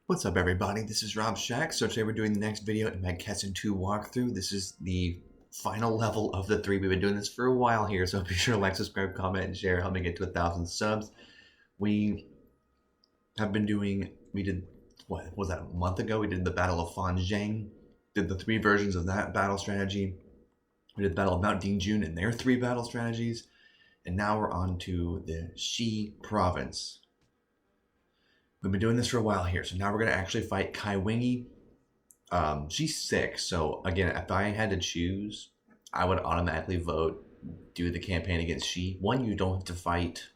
What's up, everybody? This is Rob Shack. So today we're doing the next video in my Kessen 2 walkthrough. This is the final level of the 3. We've been doing this for a while here, so be sure to like, subscribe, comment, and share. Help me get to 1,000 subs. We have been doing, we did, what was that, a month ago? We did the Battle of Fanzhang, did the 3 versions of that battle strategy. We did the Battle of Mount Dingjun and their 3 battle strategies. And now we're on to the Xi province. We've been doing this for a while here, so now we're going to actually fight Kai Wingy. She's 6, so again, if I had to choose, I would automatically vote do the campaign against She. One, you don't have to fight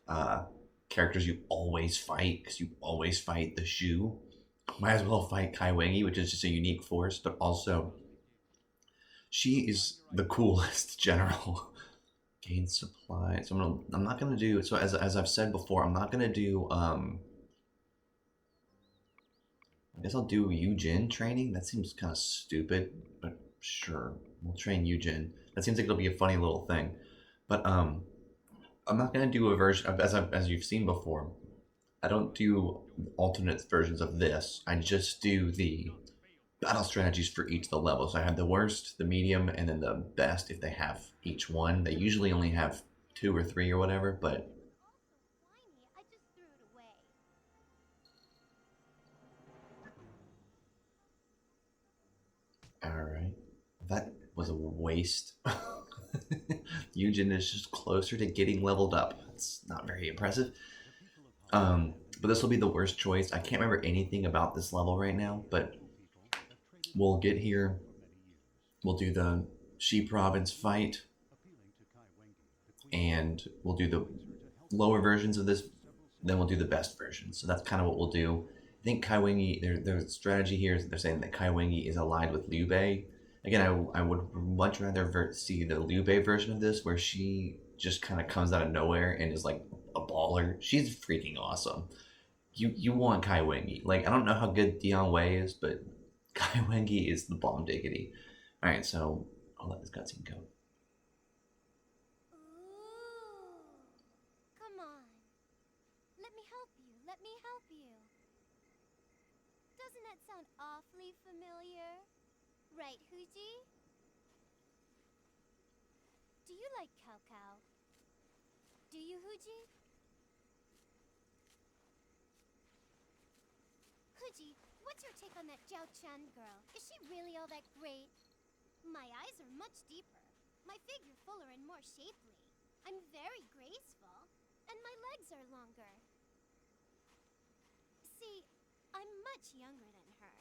characters you always fight, because you always fight the Shu. Might as well fight Kai Wengi, which is just a unique force, but also she is the coolest general. Gain supply. So I'm not gonna do, so as I've said before, I'm not gonna do I guess I'll do Yujin training. That seems kind of stupid, but sure, we'll train Yujin. That seems like it'll be a funny little thing. But I'm not gonna do a version of, as you've seen before. I don't do alternate versions of this. I just do the battle strategies for each of the levels. I have the worst, the medium, and then the best if they have each one. They usually only have 2 or 3 or whatever, but alright. That was a waste. Eugen is just closer to getting leveled up. It's not very impressive. But this will be the worst choice. I can't remember anything about this level right now, but we'll get here. We'll do the Shi province fight, and we'll do the lower versions of this. Then we'll do the best version. So that's kind of what we'll do. I think Kai Wengi, their strategy here is they're saying that Kai Wengi is allied with Liu Bei. Again, I would much rather see the Liu Bei version of this, where she just kind of comes out of nowhere and is like a baller. She's freaking awesome. You want Kai Wengi. Like, I don't know how good Dion Wei is, but Kai Wengi is the bomb diggity. Alright, so I'll let this cutscene go. Ooh, come on. Let me help you. Let me help you. Doesn't that sound awfully familiar? Right, Huji? Do you like Cao Cao? Do you, Huji? Huji, what's your take on that Zhao Chan girl? Is she really all that great? My eyes are much deeper, my figure fuller and more shapely. I'm very graceful, and my legs are longer. See, I'm much younger than her.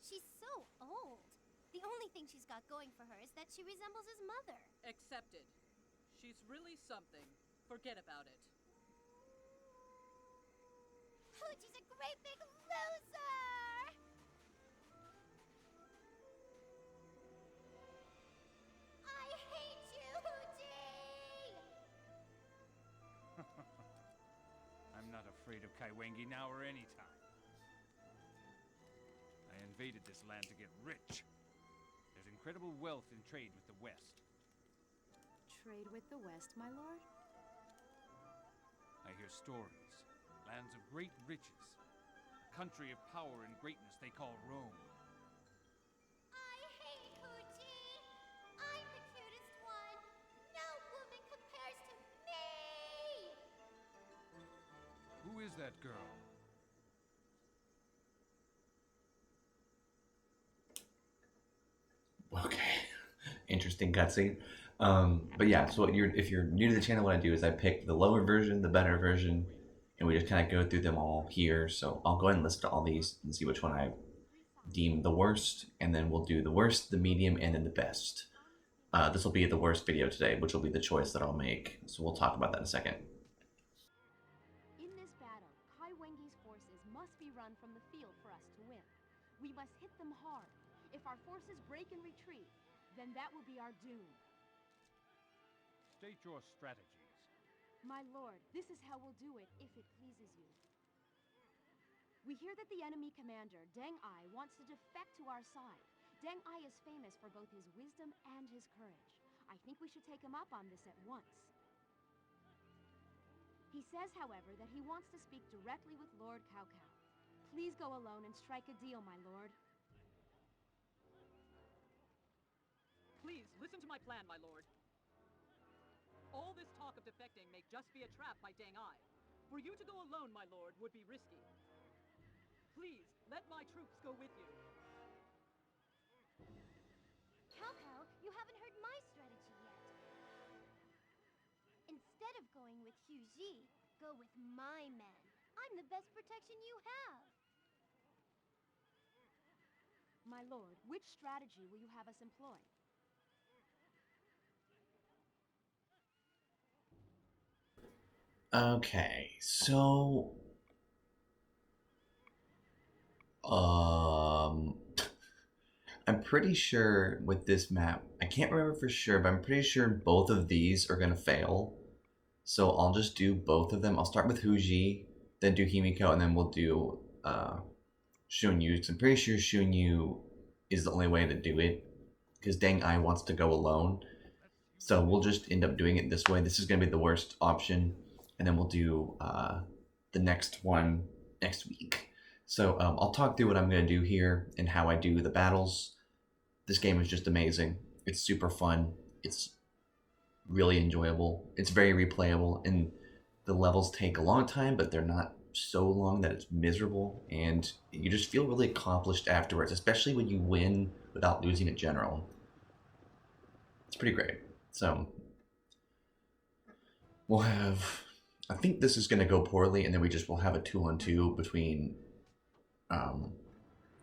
She's so old. The only thing she's got going for her is that she resembles his mother. Accepted. She's really something. Forget about it. Fuji's a great big loser! I hate you, Fuji! I'm not afraid of Kaiwengi now or any time. I invaded this land to get rich. There's incredible wealth in trade with the West. Trade with the West, my lord? I hear stories. Lands of great riches. A country of power and greatness they call Rome. I hate Fuji! I'm the cutest one! No woman compares to me! Who is that girl? Okay, interesting cutscene. But yeah, so if you're new to the channel, what I do is I pick the lower version, the better version, and we just kind of go through them all here. So I'll go ahead and list all these and see which one I deem the worst, and then we'll do the worst, the medium, and then the best. This will be the worst video today, which will be the choice that I'll make. So we'll talk about that in a second. In this battle, Kai Wengi's forces must be run from the field for us to win. We must hit them hard. If our forces break and retreat, then that will be our doom. State your strategies. My lord, this is how we'll do it, if it pleases you. We hear that the enemy commander, Deng Ai, wants to defect to our side. Deng Ai is famous for both his wisdom and his courage. I think we should take him up on this at once. He says, however, that he wants to speak directly with Lord Cao Cao. please go alone and strike a deal, my lord? Please, listen to my plan, my lord. All this talk of defecting may just be a trap by Deng Ai. For you to go alone, my lord, would be risky. Please, let my troops go with you. Cao Cao, you haven't heard my strategy yet. Instead of going with Hugh Ji, go with my men. I'm the best protection you have. My lord, which strategy will you have us employ? Okay, so I'm pretty sure with this map, I can't remember for sure, but I'm pretty sure both of these are gonna fail. So I'll just do both of them. I'll start with Huji, then do Himiko, and then we'll do Shunyu. Because I'm pretty sure Shunyu is the only way to do it, because Deng Ai wants to go alone. So we'll just end up doing it this way. This is gonna be the worst option, and then we'll do the next one next week. So I'll talk through what I'm gonna do here and how I do the battles. This game is just amazing. It's super fun. It's really enjoyable. It's very replayable, and the levels take a long time, but they're not so long that it's miserable, and you just feel really accomplished afterwards, especially when you win without losing a general. It's pretty great. So we'll have, I think this is going to go poorly, and then we just will have a 2-on-2 between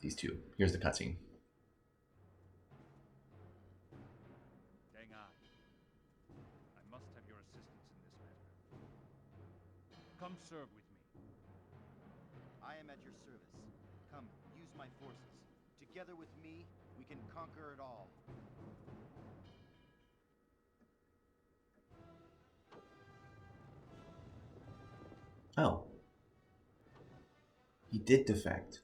these two. Here's the cutscene. Deng Ai, I must have your assistance in this matter. Come serve with me. I am at your service. Come, use my forces. Together with me, we can conquer it all. Oh. He did defect.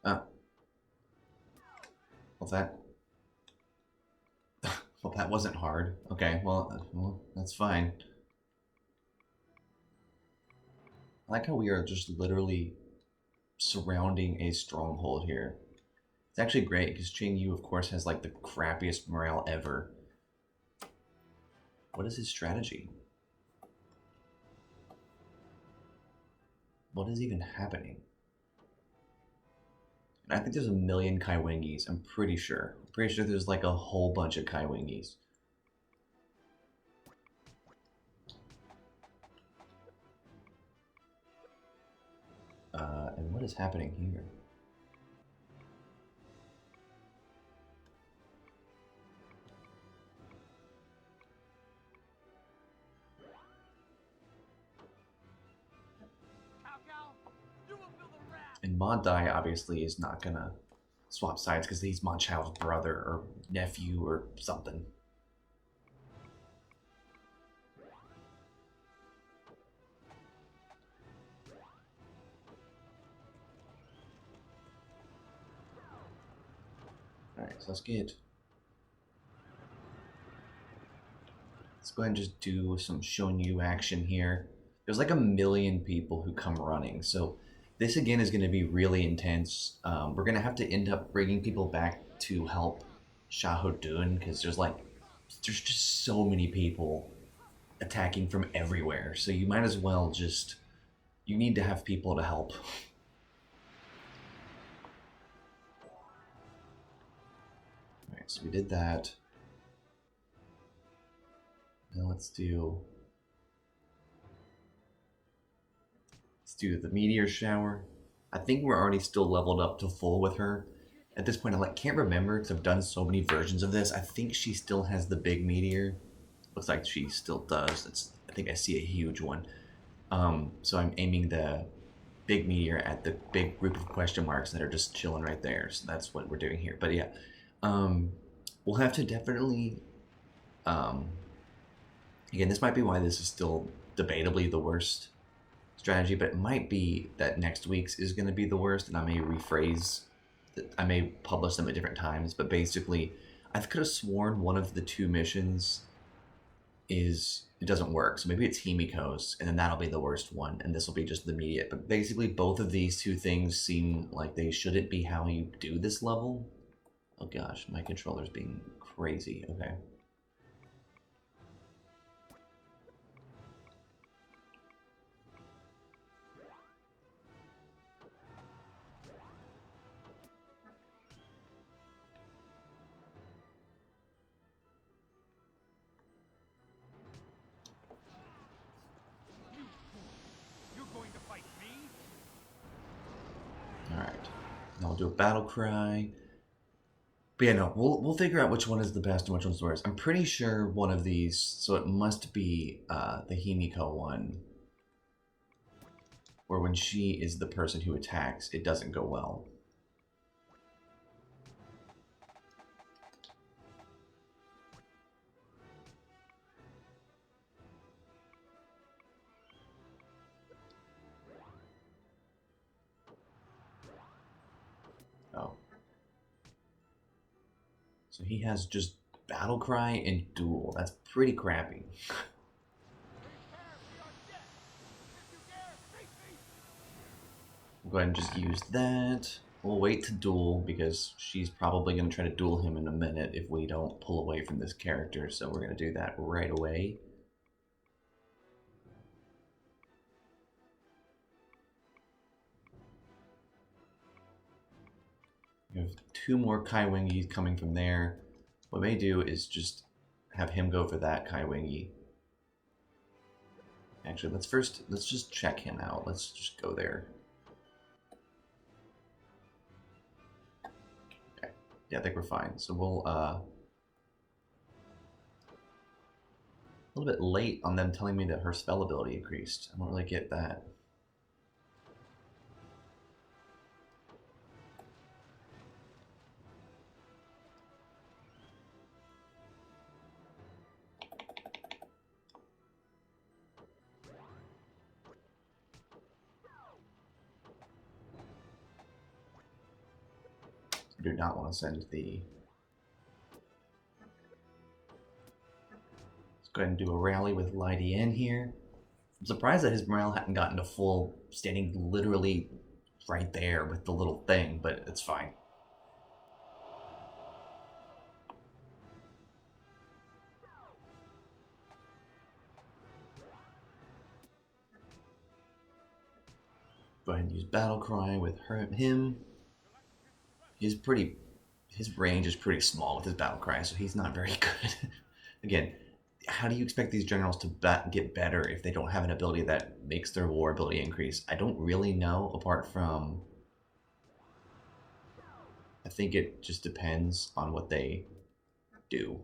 Oh. Well, well, that wasn't hard. Okay, well, that's fine. I like how we are just literally surrounding a stronghold here. It's actually great because Ching Yu, of course, has like the crappiest morale ever. What is his strategy? What is even happening? And I think there's a million Kaiwingis, I'm pretty sure. I'm pretty sure there's like a whole bunch of Kaiwingis. And what is happening here? Cao Cao, you will feel the wrath. And Ma Dai obviously is not gonna swap sides because he's Ma Chao's brother or nephew or something. Alright, so let's go ahead and just do some Shonyu action here. There's like a million people who come running, so this again is going to be really intense. We're going to have to end up bringing people back to help Shahodun because there's just so many people attacking from everywhere. So you might as well you need to have people to help. Alright, so we did that. Now let's do the meteor shower. I think we're already still leveled up to full with her. At this point, I can't remember because I've done so many versions of this. I think she still has the big meteor. Looks like she still does. I think I see a huge one. So I'm aiming the big meteor at the big group of question marks that are just chilling right there. So that's what we're doing here. But yeah, we'll have to definitely. Again, this might be why this is still debatably the worst strategy, but it might be that next week's is going to be the worst, and I may rephrase, I may publish them at different times, but basically, I could have sworn one of the two missions is it doesn't work. So maybe it's Himiko's, and then that'll be the worst one, and this will be just the immediate. But basically, both of these two things seem like they shouldn't be how you do this level. Oh gosh, my controller's being crazy. Okay. You're going to fight me? Alright. Now we'll do a battle cry. But yeah, no, we'll figure out which one is the best and which one's the worst. I'm pretty sure one of these, so it must be the Himiko one, where when she is the person who attacks, it doesn't go well. Oh. So he has just battle cry and duel. That's pretty crappy. We'll go ahead and just use that. We'll wait to duel because she's probably going to try to duel him in a minute if we don't pull away from this character. So we're going to do that right away. We have 2 more Kai Wingis coming from there. What I may do is just have him go for that Kai Wingi. Actually, let's just check him out. Let's just go there. Okay. Yeah, I think we're fine. So we'll a little bit late on them telling me that her spell ability increased. I don't really get that. I do not want to send the... Let's go ahead and do a rally with Lydie in here. I'm surprised that his morale hadn't gotten to full, standing literally right there with the little thing, but it's fine. Go ahead and use Battle Cry with him. His range is pretty small with his Battle Cry, so he's not very good. Again, how do you expect these generals to get better if they don't have an ability that makes their war ability increase? I don't really know, apart from... I think it just depends on what they do.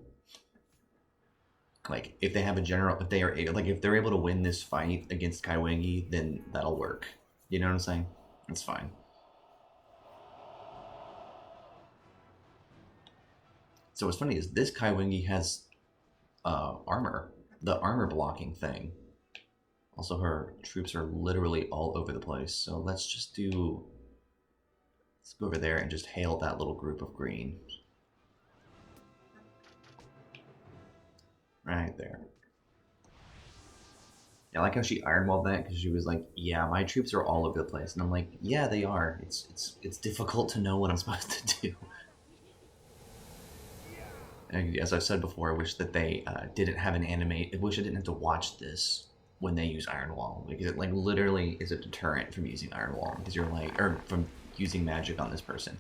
Like, if they have a general, if they are, like, if they're able to win this fight against Kai Wengi, then that'll work. You know what I'm saying? That's fine. So what's funny is this Kai Wengi has armor, the armor blocking thing. Also, her troops are literally all over the place. So let's just do, let's go over there and just hail that little group of green. Right there. I like how she ironwalled that because she was like, "Yeah, my troops are all over the place," and I'm like, "Yeah, they are. It's difficult to know what I'm supposed to do." And as I've said before, I wish that they didn't have an animate. I wish I didn't have to watch this when they use Iron Wall, because it like literally is a deterrent from using Iron Wall, because you're like, or from using magic on this person.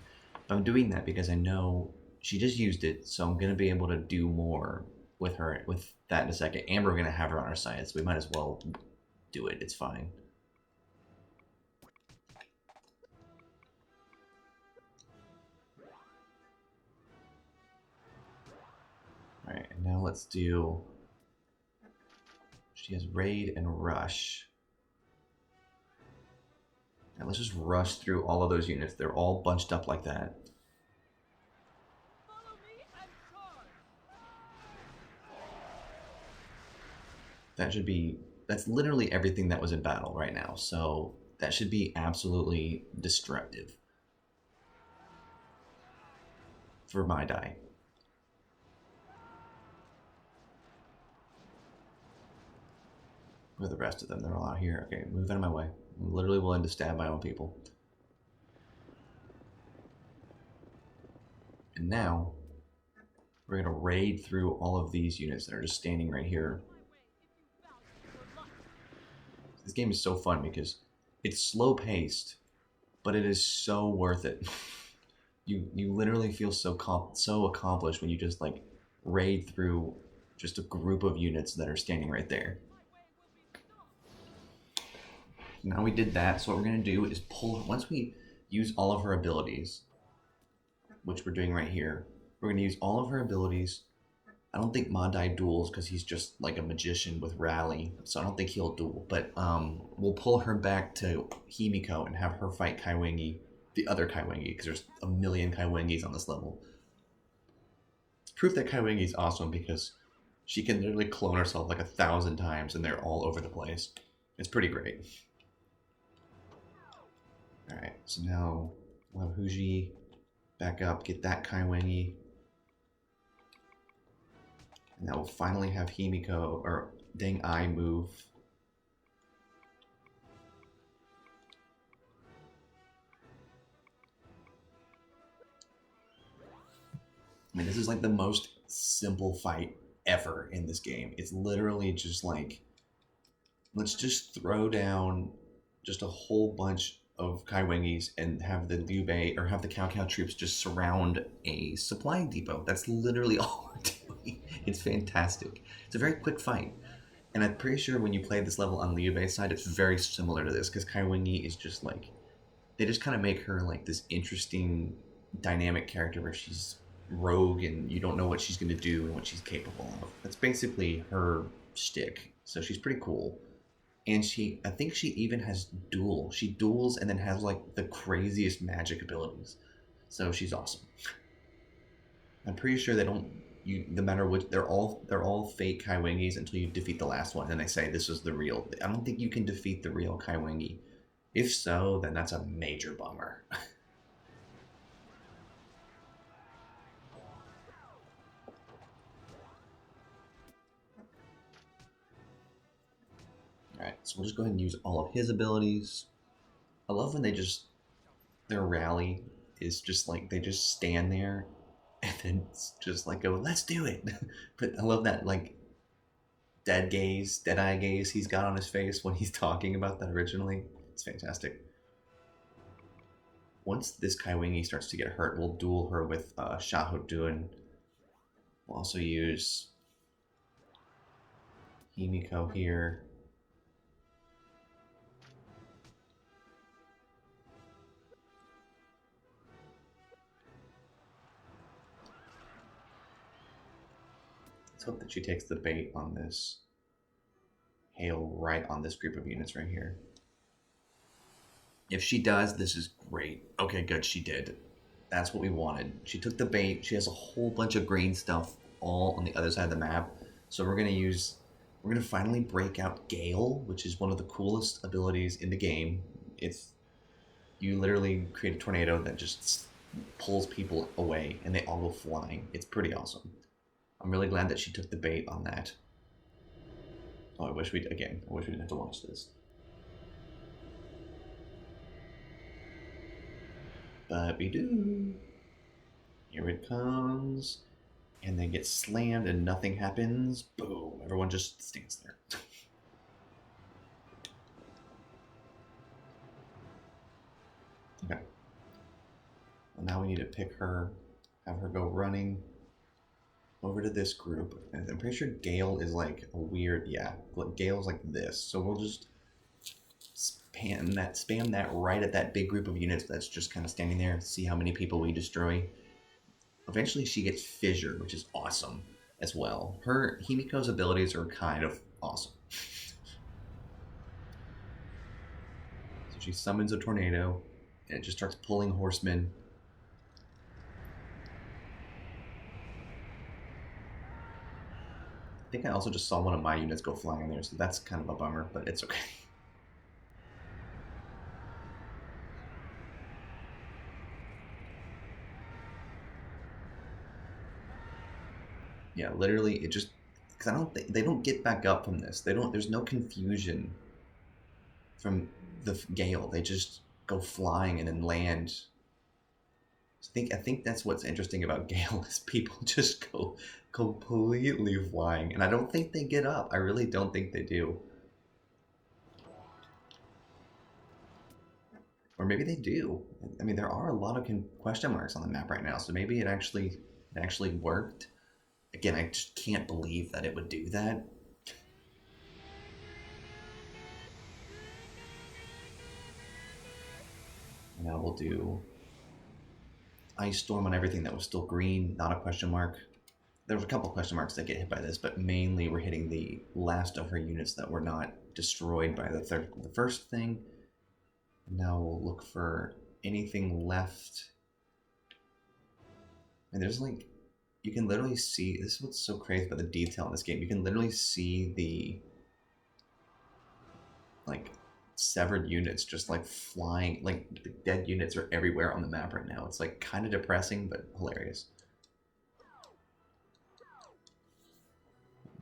But I'm doing that because I know she just used it, so I'm gonna be able to do more with her with that in a second. And we're gonna have her on our side, so we might as well do it. It's fine. Alright, and now let's do... She has Raid and Rush. Now let's just rush through all of those units. They're all bunched up like that. That should be... That's literally everything that was in battle right now. So that should be absolutely destructive for my die. Where are the rest of them? They're all out here. Okay, move out of my way. I'm literally willing to stab my own people. And now, we're going to raid through all of these units that are just standing right here. This game is so fun because it's slow-paced, but it is so worth it. You literally feel so accomplished when you just like raid through just a group of units that are standing right there. Now we did that, so what we're going to do is pull, once we use all of her abilities, which we're doing right here, we're going to use all of her abilities. I don't think Madai duels because he's just like a magician with Rally, so I don't think he'll duel, but we'll pull her back to Himiko and have her fight Kaiwengi, the other Kaiwengi, because there's a million Kaiwengis on this level. It's proof that Kaiwengi is awesome because she can literally clone herself like 1,000 times and they're all over the place. It's pretty great. Alright, so now we'll have Huji back up, get that Kaiwengi. And now we'll finally have Himiko, or Deng Ai move. I mean, this is like the most simple fight ever in this game. It's literally just like, let's just throw down just a whole bunch of Kaiwengis and have the Liu Bei or have the Cao Cao troops just surround a supply depot. That's literally all we're doing. It's fantastic. It's a very quick fight. And I'm pretty sure when you play this level on Liu Bei's side, it's very similar to this, because Kaiwengi is just like, they just kind of make her like this interesting, dynamic character where she's rogue and you don't know what she's going to do and what she's capable of. That's basically her shtick. So she's pretty cool. And I think she even has duel. She duels and then has like the craziest magic abilities. So she's awesome. I'm pretty sure they don't, no matter which, they're all fake Kaiwengis until you defeat the last one, and they say this is the real. I don't think you can defeat the real Kaiwengi. If so, then that's a major bummer. Alright, so we'll just go ahead and use all of his abilities. I love when their rally is just like, they just stand there and then just like go, let's do it. But I love that like dead eye gaze he's got on his face when he's talking about that originally. It's fantastic. Once this Kaiwengi starts to get hurt, we'll duel her with Shahotun. We'll also use Himiko here. Let's hope that she takes the bait on this hail right on this group of units right here. If she does, this is great. Okay, good, she did. That's what we wanted. She took the bait. She has a whole bunch of green stuff all on the other side of the map. So we're gonna finally break out Gale, which is one of the coolest abilities in the game. You literally create a tornado that just pulls people away and they all go flying. It's pretty awesome. I'm really glad that she took the bait on that. Oh, I wish we didn't have to watch this. But we do. Here it comes. And then gets slammed and nothing happens. Boom. Everyone just stands there. Okay. Well, now we need to pick her, have her go running over to this group. And I'm pretty sure Gale is like a weird, yeah, Gale's like this. So we'll just spam that right at that big group of units that's just kind of standing there. See how many people we destroy. Eventually she gets Fissure, which is awesome as well. Himiko's abilities are kind of awesome. So she summons a tornado, and it just starts pulling horsemen. I think I also just saw one of my units go flying in there, so that's kind of a bummer, but it's okay. Yeah, literally, Because I don't think they don't get back up from this. They don't. There's no confusion from the gale. They just go flying and then land. I think that's what's interesting about Gale is people just go completely flying, and I don't think they get up. I really don't think they do. Or maybe they do. I mean, there are a lot of question marks on the map right now, so maybe it actually worked. Again, I just can't believe that it would do that. Now we'll do Ice Storm on everything that was still green, not a question mark. There was a couple question marks that get hit by this, but mainly we're hitting the last of her units that were not destroyed by the first thing. Now we'll look for anything left. And there's like, you can literally see, this is what's so crazy about the detail in this game. You can literally see the like severed units just like flying, like the dead units are everywhere on the map right now. It's like kind of depressing, but hilarious.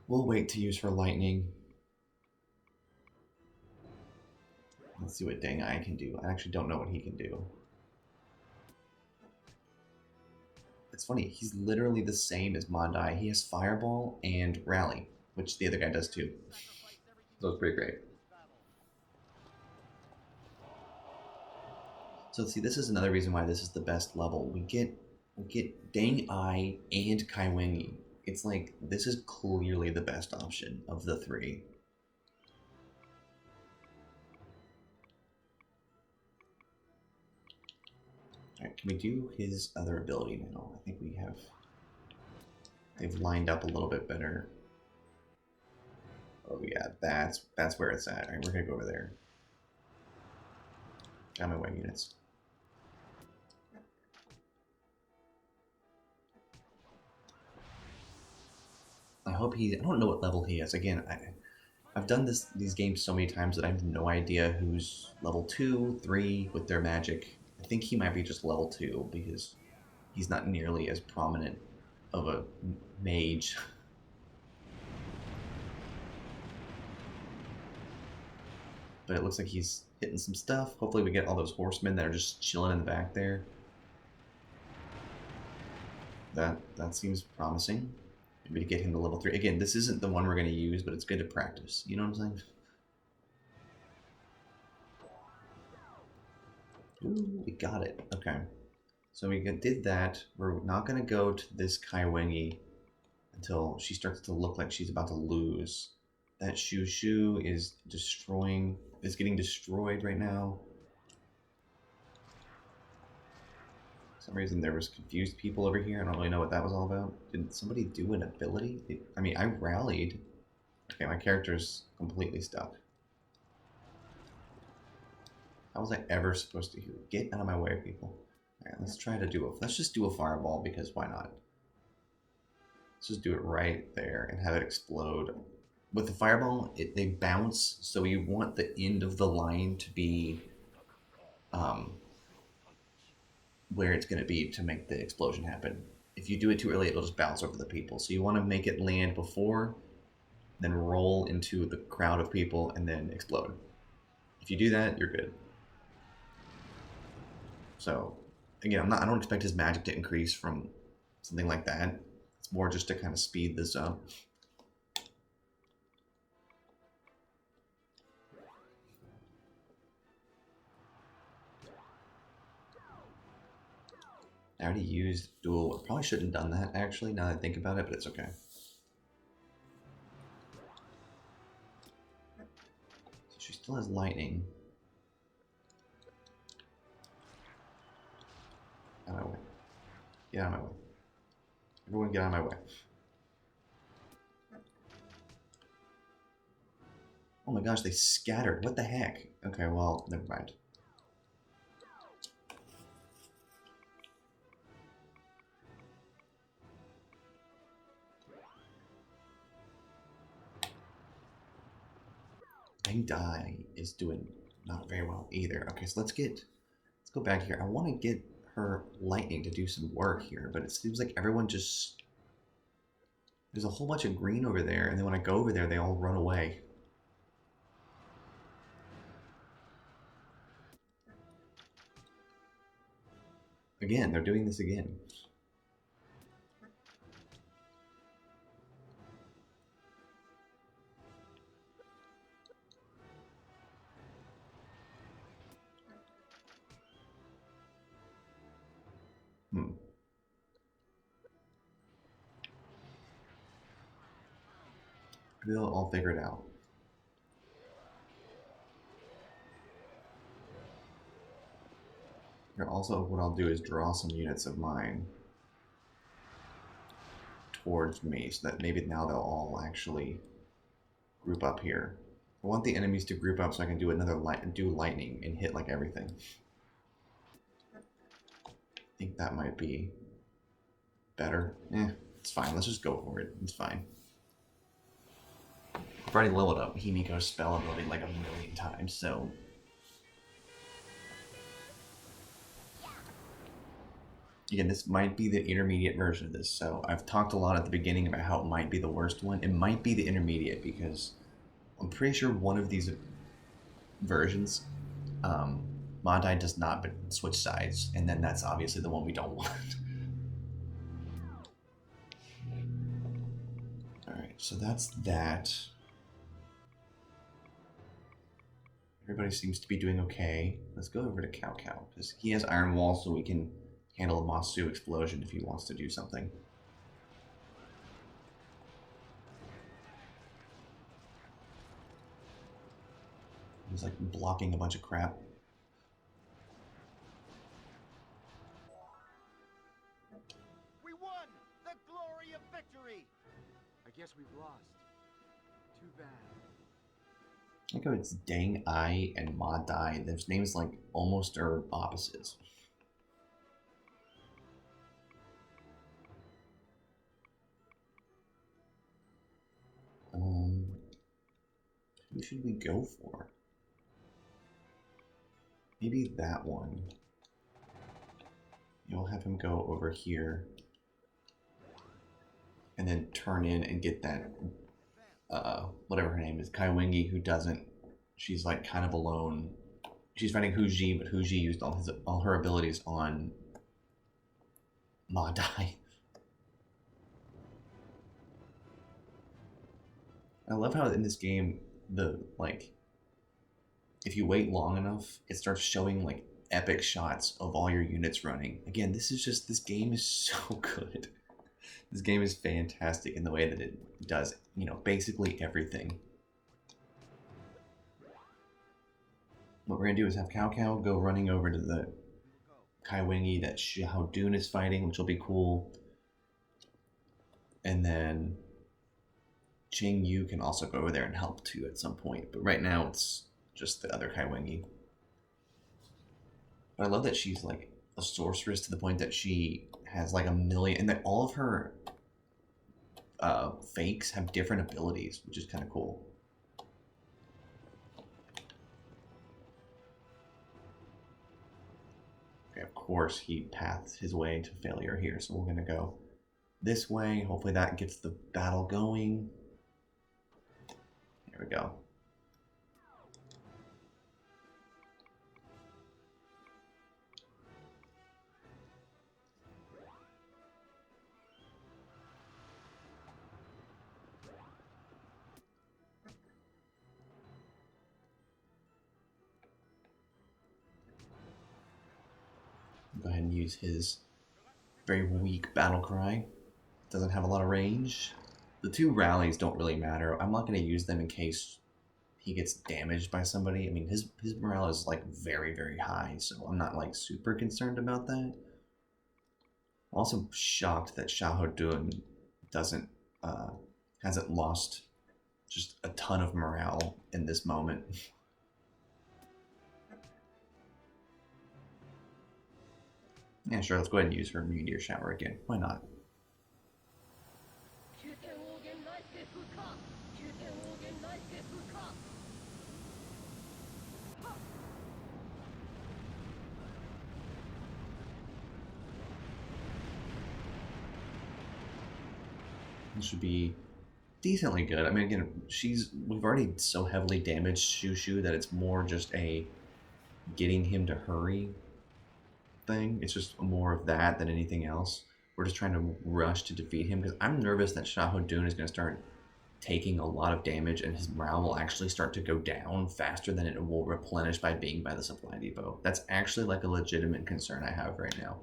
We'll wait to use her lightning. Let's see what Dang Eye can do. I actually don't know what he can do. It's funny, he's literally the same as Mondai. He has Fireball and Rally, which the other guy does too. So it's pretty great. So see, this is another reason why this is the best level. We get Dang Eye and Kai Wengi. It's like, this is clearly the best option of the three. Alright, can we do his other ability now? I think we have... They've lined up a little bit better. Oh yeah, that's where it's at. Alright, we're gonna go over there. Got my way units. I hope I don't know what level he is. Again, I've done these games so many times that I have no idea who's level 2, 3 with their magic. I think he might be just level 2 because he's not nearly as prominent of a mage. But it looks like he's hitting some stuff. Hopefully we get all those horsemen that are just chilling in the back there. That seems promising. Maybe to get him to level 3. Again, this isn't the one we're going to use, but it's good to practice. You know what I'm saying? Ooh, we got it. Okay. So we did that. We're not going to go to this Kai Wengi until she starts to look like she's about to lose. That Shu Shu is getting destroyed right now. For some reason there was confused people over here. I don't really know what that was all about. Did somebody do an ability? I mean, I rallied. Okay, my character's completely stuck. How was I ever supposed to get out of my way, people? Alright, let's try to let's just do a fireball because why not? Let's just do it right there and have it explode. With the fireball, they bounce, so you want the end of the line to be where it's going to be to make the explosion happen. If you do it too early, it'll just bounce over the people. So you want to make it land before, then roll into the crowd of people, and then explode. If you do that, you're good. So, again, I don't expect his magic to increase from something like that. It's more just to kind of speed this up. I already used dual. I probably shouldn't have done that, actually, now that I think about it, but it's okay. So she still has lightning. Out of my way. Get out of my way. Everyone get out of my way. Oh my gosh, they scattered. What the heck? Okay, well, never mind. Bang Die is doing not very well either. Okay, so let's go back here. I want to get her lightning to do some work here, but it seems like everyone just There's a whole bunch of green over there, and then when I go over there, they all run away. Again, they're doing this again. Hmm. Maybe they'll all figure it out. Here, also, what I'll do is draw some units of mine towards me, so that maybe now they'll all actually group up here. I want the enemies to group up so I can do another lightning and hit like everything. I think that might be better. It's fine. Let's just go for it. It's fine. I've already leveled up Himiko's spell ability like a million times, so. Again, this might be the intermediate version of this, so I've talked a lot at the beginning about how it might be the worst one. It might be the intermediate because I'm pretty sure one of these versions, Mondai does not switch sides, and then that's obviously the one we don't want. Alright, so that's that. Everybody seems to be doing okay. Let's go over to Cao Cao, because he has Iron Wall, so we can handle a Masu explosion if he wants to do something. He's like blocking a bunch of crap. We won! The glory of victory! I guess we've lost. Too bad. I think it's Dang Ai and Ma Dai. Their names like almost are opposites. Who should we go for? Maybe that one. You'll have him go over here. And then turn in and get that, whatever her name is, Kai Wingy, who doesn't, she's like kind of alone. She's fighting Hu Ji, but Hu Ji used all her abilities on Ma Dai. I love how in this game, if you wait long enough, it starts showing like epic shots of all your units running. Again, this game is so good. This game is fantastic in the way that it does, basically everything. What we're gonna do is have Cao Cao go running over to the Kai Wingy that Xiahou Dun is fighting, which will be cool. And then Ching Yu can also go over there and help too at some point. But right now it's just the other Kai Wingy. But I love that she's like a sorceress to the point that she has like a million, and that all of her fakes have different abilities, which is kind of cool. Okay, of course he paths his way to failure here, so we're gonna go this way. Hopefully that gets the battle going. There we go. Go ahead and use his very weak battle cry. Doesn't have a lot of range. The two rallies don't really matter. I'm not going to use them in case he gets damaged by somebody. I mean, his morale is like very, very high, so I'm not like super concerned about that. I'm also shocked that Xiahou Dun hasn't lost just a ton of morale in this moment. Yeah, sure, let's go ahead and use her meteor shower again. Why not? This should be decently good. I mean, again, we've already so heavily damaged Shushu that it's more just a getting him to hurry thing. It's just more of that than anything else. We're just trying to rush to defeat him because I'm nervous that Shahudun is going to start taking a lot of damage and his morale will actually start to go down faster than it will replenish by being by the supply depot. That's actually like a legitimate concern I have right now.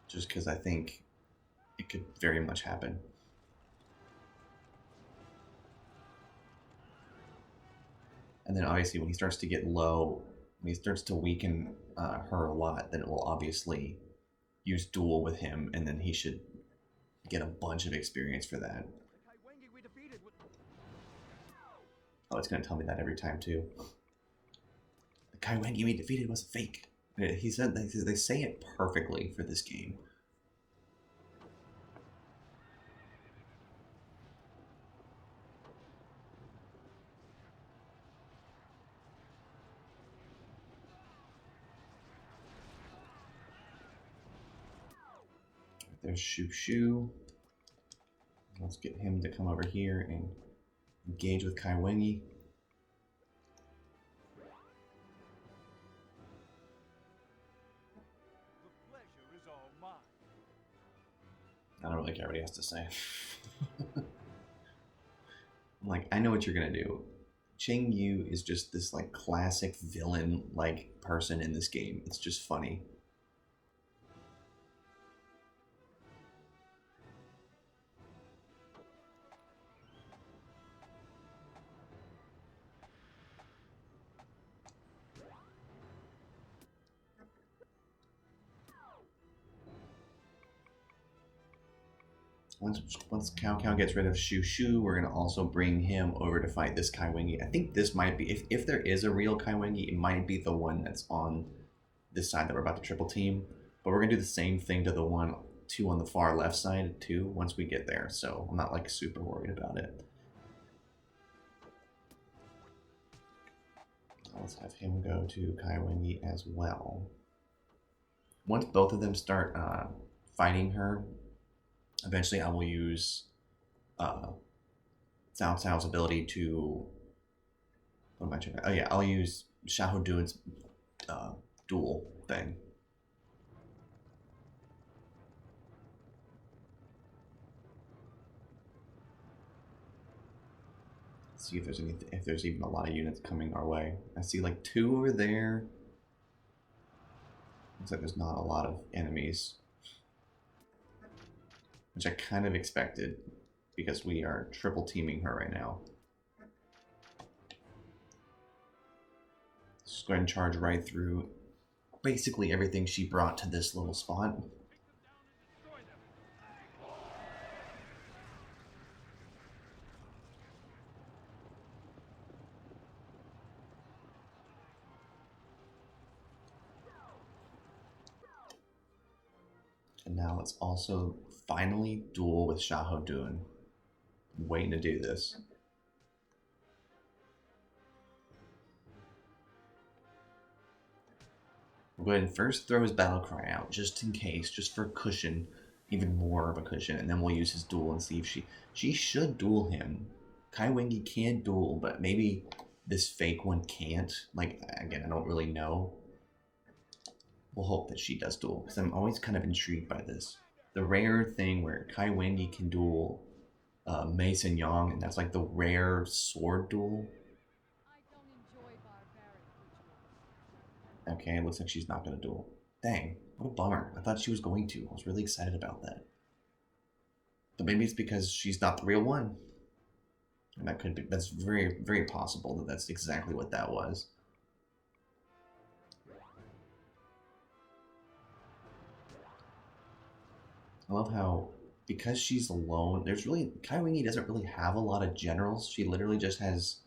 Just because I think it could very much happen. And then obviously when he starts to get low, when he starts to weaken her a lot, then it will obviously use duel with him, and then he should get a bunch of experience for that. Oh, it's going to tell me that every time too. The Kaiwengi we defeated was fake. He said they say it perfectly for this game. There's Shushu. Let's get him to come over here and engage with Kaiwengi. I don't really care what he has to say. I'm like, I know what you're gonna do. Cheng Yu is just this like classic villain like person in this game. It's just funny. Once Cao Cao gets rid of Shushu, we're gonna also bring him over to fight this Kaiwengi. I think this might be, if there is a real Kaiwengi, it might be the one that's on this side that we're about to triple team. But we're gonna do the same thing to the two on the far left side too once we get there. So I'm not like super worried about it. Let's have him go to Kaiwengi as well. Once both of them start fighting her, eventually I will use Cao Cao's ability to... What am I trying to... Oh yeah, I'll use Shahudun's duel thing. See if there's even a lot of units coming our way. I see like 2 over there. Looks like there's not a lot of enemies, which I kind of expected because we are triple teaming her right now. Just go ahead and charge right through basically everything she brought to this little spot. And now let's also finally duel with Shahudun. I'm waiting to do this. We'll go ahead and first throw his battle cry out, just in case, just for cushion, even more of a cushion, and then we'll use his duel and see if she should duel him. Kaiwengi can duel, but maybe this fake one can't. Like, again, I don't really know. We'll hope that she does duel, because I'm always kind of intrigued by this. The rare thing where Kaiwengi can duel Mei Yang, and that's like the rare sword duel. Okay, it looks like she's not going to duel. Dang, what a bummer. I thought she was going to. I was really excited about that. But maybe it's because she's not the real one. And that could be, that's very, very possible that that's exactly what that was. I love how, because she's alone, Kaiwengi doesn't really have a lot of generals. She literally just has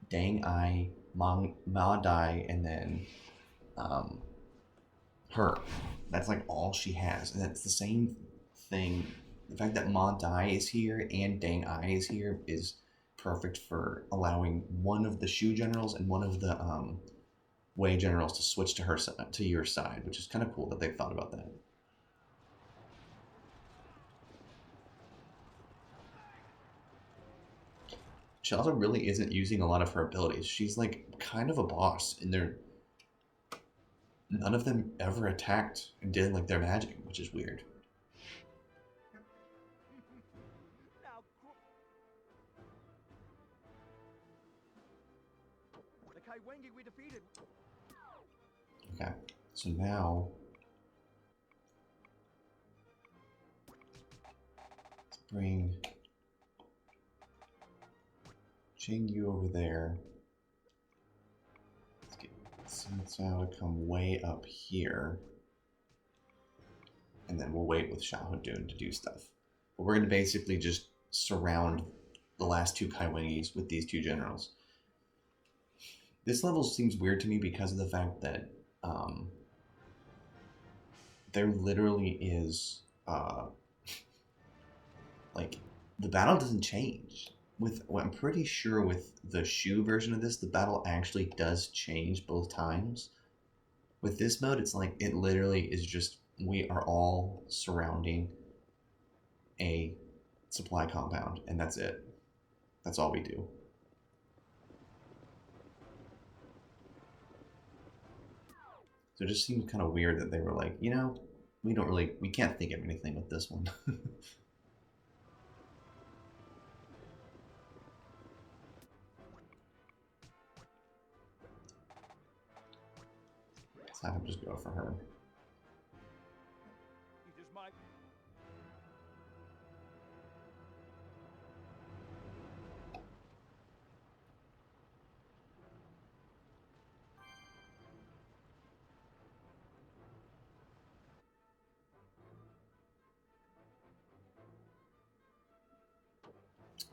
Dang Ai, Ma Dai, and then her. That's like all she has. And that's the same thing. The fact that Ma Dai is here and Dang Ai is here is perfect for allowing one of the Shu generals and one of the Wei generals to switch to her to your side, which is kind of cool that they thought about that. She also really isn't using a lot of her abilities. She's like kind of a boss, and none of them ever attacked and did like their magic, which is weird. Now, the Kaiwengi we defeated. Okay, so now let's bring Yu over there. Let's get Cao to come way up here. And then we'll wait with Xiahou to do stuff. But we're going to basically just surround the last two Kaiwengis with these two generals. This level seems weird to me because of the fact that there literally is like the battle doesn't change. I'm pretty sure with the Shu version of this, the battle actually does change both times. With this mode, it's like it literally is just we are all surrounding a supply compound, and that's it. That's all we do. So it just seems kind of weird that they were like, you know, we can't think of anything with this one. Let's have him just go for her. It is my...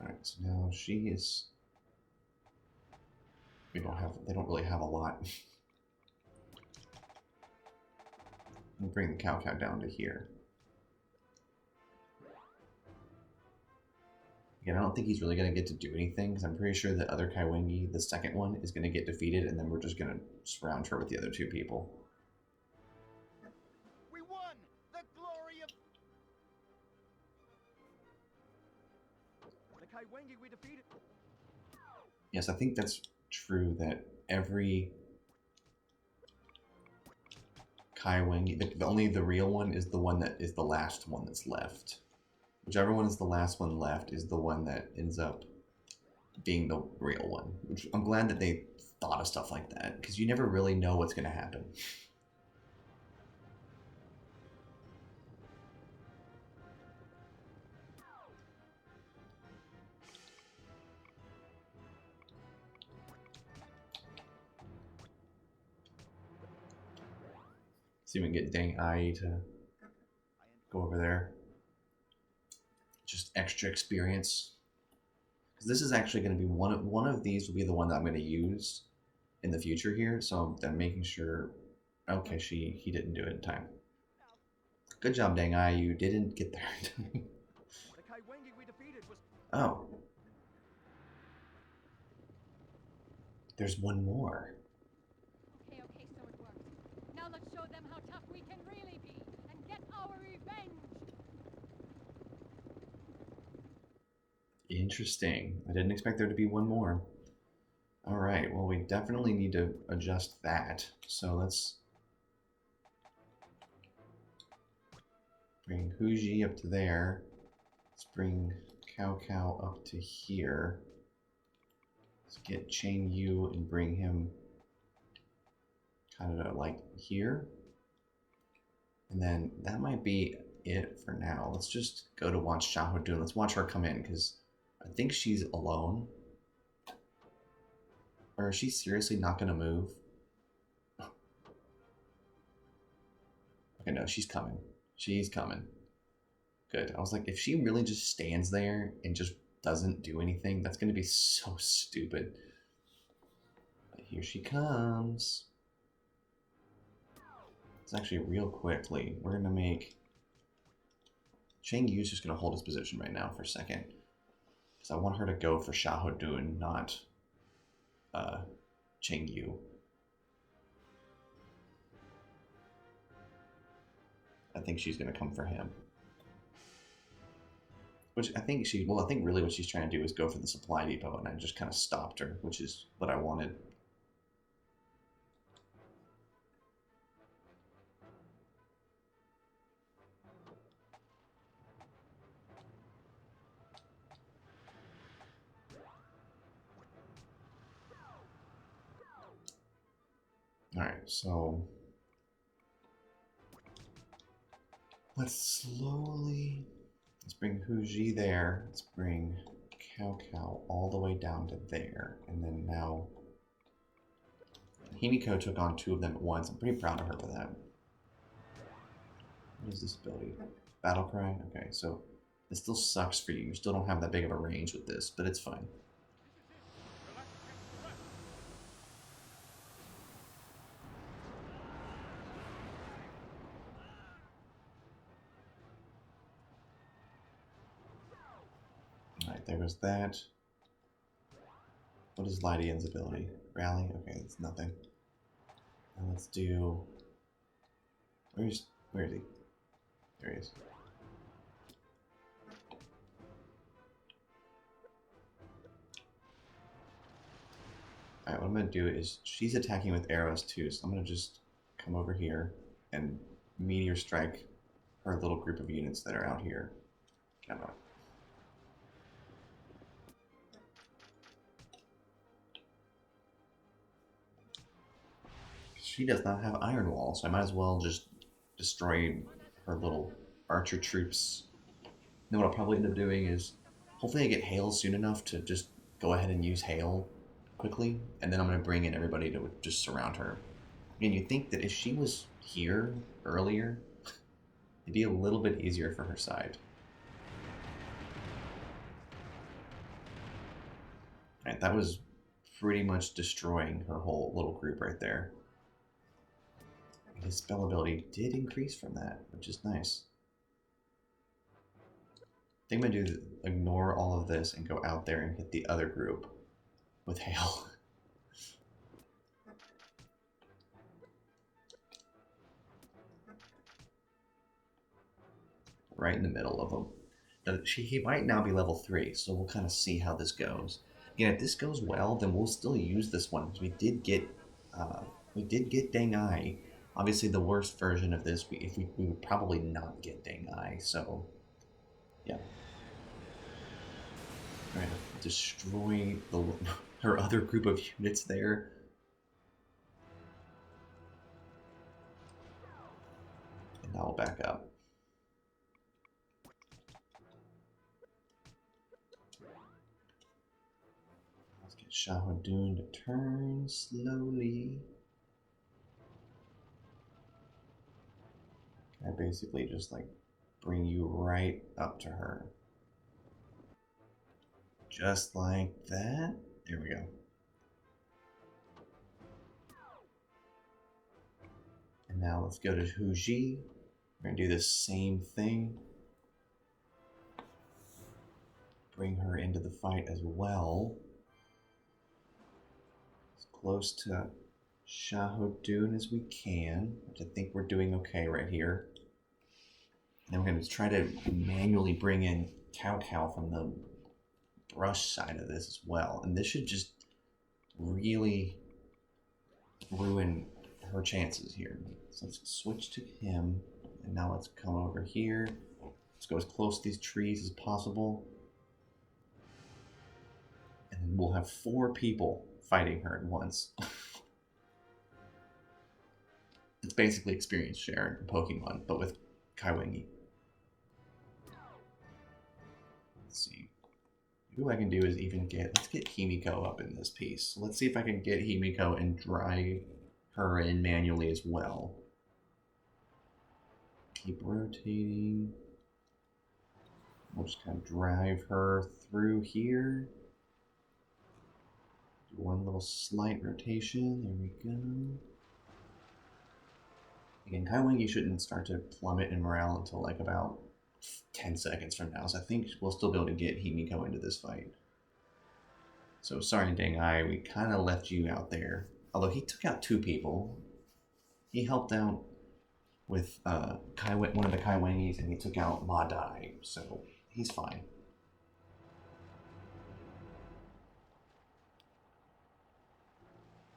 Alright, so now she is... they don't really have a lot. We'll bring the Cao Cao down to here. Again, I don't think he's really going to get to do anything, because I'm pretty sure the other Kaiwengi, the second one, is going to get defeated, and then we're just going to surround her with the other two people. We won! The glory of... The Kaiwengi we defeated. Yes, I think that's true that every Kaiwengi, only the real one is the one that is the last one that's left. Whichever one is the last one left is the one that ends up being the real one. Which I'm glad that they thought of stuff like that, because you never really know what's going to happen. See if we can get Dang Ai to go over there. Just extra experience. Because this is actually going to be one of these will be the one that I'm going to use in the future here. So I'm making sure. Okay, he didn't do it in time. Good job, Dang Ai. You didn't get there in time. The Kaiwengi we defeated was... Oh. There's one more. Okay, so it worked. Now let's show them how tough we can really be and get our revenge. Interesting. I didn't expect there to be one more. All right. Well, we definitely need to adjust that. So let's bring Huji up to there. Let's bring Cao Cao up to here. Let's get Cheng Yu and bring him kind of like here. And then that might be it for now. Let's just go to watch Xiahou. Let's watch her come in, because I think she's alone. Or is she seriously not going to move? Okay, no, she's coming. She's coming. Good. I was like, if she really just stands there and just doesn't do anything, that's going to be so stupid. But here she comes. It's actually real quickly. We're going to make... Cheng Yu's just going to hold his position right now for a second. Because I want her to go for Xiahou, not Cheng Yu. I think she's going to come for him. Which I think I think really what she's trying to do is go for the supply depot, and I just kind of stopped her, which is what I wanted. Alright, so let's bring Huji there. Let's bring Cao Cao all the way down to there. And then now Himiko took on 2 of them at once. I'm pretty proud of her for that. What is this ability? Battle Cry? Okay, so it still sucks for you. You still don't have that big of a range with this, but it's fine. Alright, there goes that. What is Lydian's ability? Rally? Okay, it's nothing. Now let's do... Where is he? There he is. Alright, what I'm going to do is, she's attacking with arrows too, so I'm going to just come over here and meteor strike her little group of units that are out here. Come on. She does not have Iron Wall, so I might as well just destroy her little archer troops. Then what I'll probably end up doing is, hopefully I get Hail soon enough to just go ahead and use Hail quickly, and then I'm going to bring in everybody to just surround her. And you think that if she was here earlier, it'd be a little bit easier for her side. Right, that was pretty much destroying her whole little group right there. His spell ability did increase from that, which is nice. I think I'm going to ignore all of this and go out there and hit the other group with Hail. Right in the middle of them. Now, he might now be level 3, so we'll kind of see how this goes. Again, if this goes well, then we'll still use this one, because we did get Deng Ai. Obviously, the worst version of this, we would probably not get Deng Ai, so yeah. Trying to destroy her other group of units there. And now we'll back up. Let's get Shahadun to turn slowly. I basically just like bring you right up to her. Just like that. There we go. And now let's go to Huji. We're going to do the same thing. Bring her into the fight as well. As close to Shahadun as we can, which I think we're doing okay right here. And we're going to try to manually bring in Cao Cao from the brush side of this as well. And this should just really ruin her chances here. So let's switch to him. And now let's come over here. Let's go as close to these trees as possible. And then we'll have 4 people fighting her at once. It's basically experience share in Pokemon, but with Kaiwengi. Let's see. Maybe what I can do is even let's get Himiko up in this piece. So let's see if I can get Himiko and drive her in manually as well. Keep rotating. We'll just kind of drive her through here. Do one little slight rotation. There we go. Again, Kaiwengi shouldn't start to plummet in morale until like about 10 seconds from now, so I think we'll still be able to get Himiko into this fight. So sorry, Deng Ai, we kind of left you out there. Although he took out 2 people. He helped out with one of the Kai Wangis, and he took out Ma Dai, so he's fine.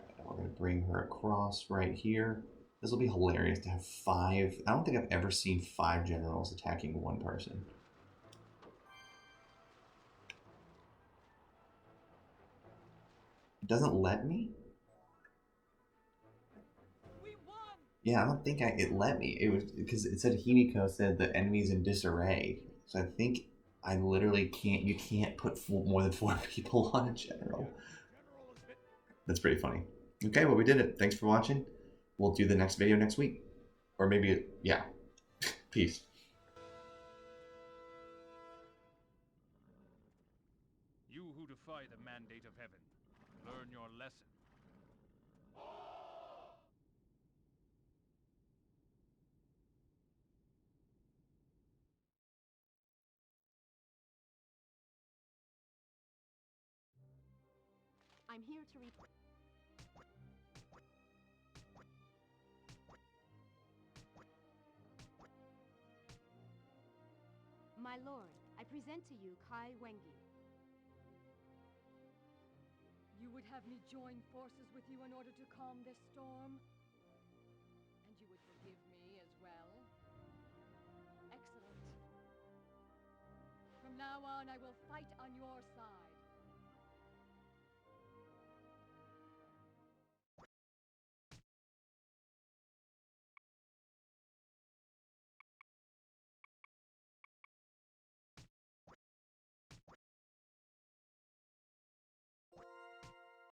Right, we're gonna bring her across right here. This will be hilarious to have 5. I don't think I've ever seen 5 generals attacking one person. It doesn't let me? Yeah, I don't think it let me. It was because it said Himiko said the enemy's in disarray. So I think I literally can't. You can't put more than 4 people on a general. That's pretty funny. Okay, well we did it. Thanks for watching. We'll do the next video next week, or maybe yeah. Peace. You who defy the mandate of heaven, learn your lesson. I'm here to report. My lord, I present to you Kai Wengi. You would have me join forces with you in order to calm this storm? And you would forgive me as well? Excellent. From now on, I will fight on your side.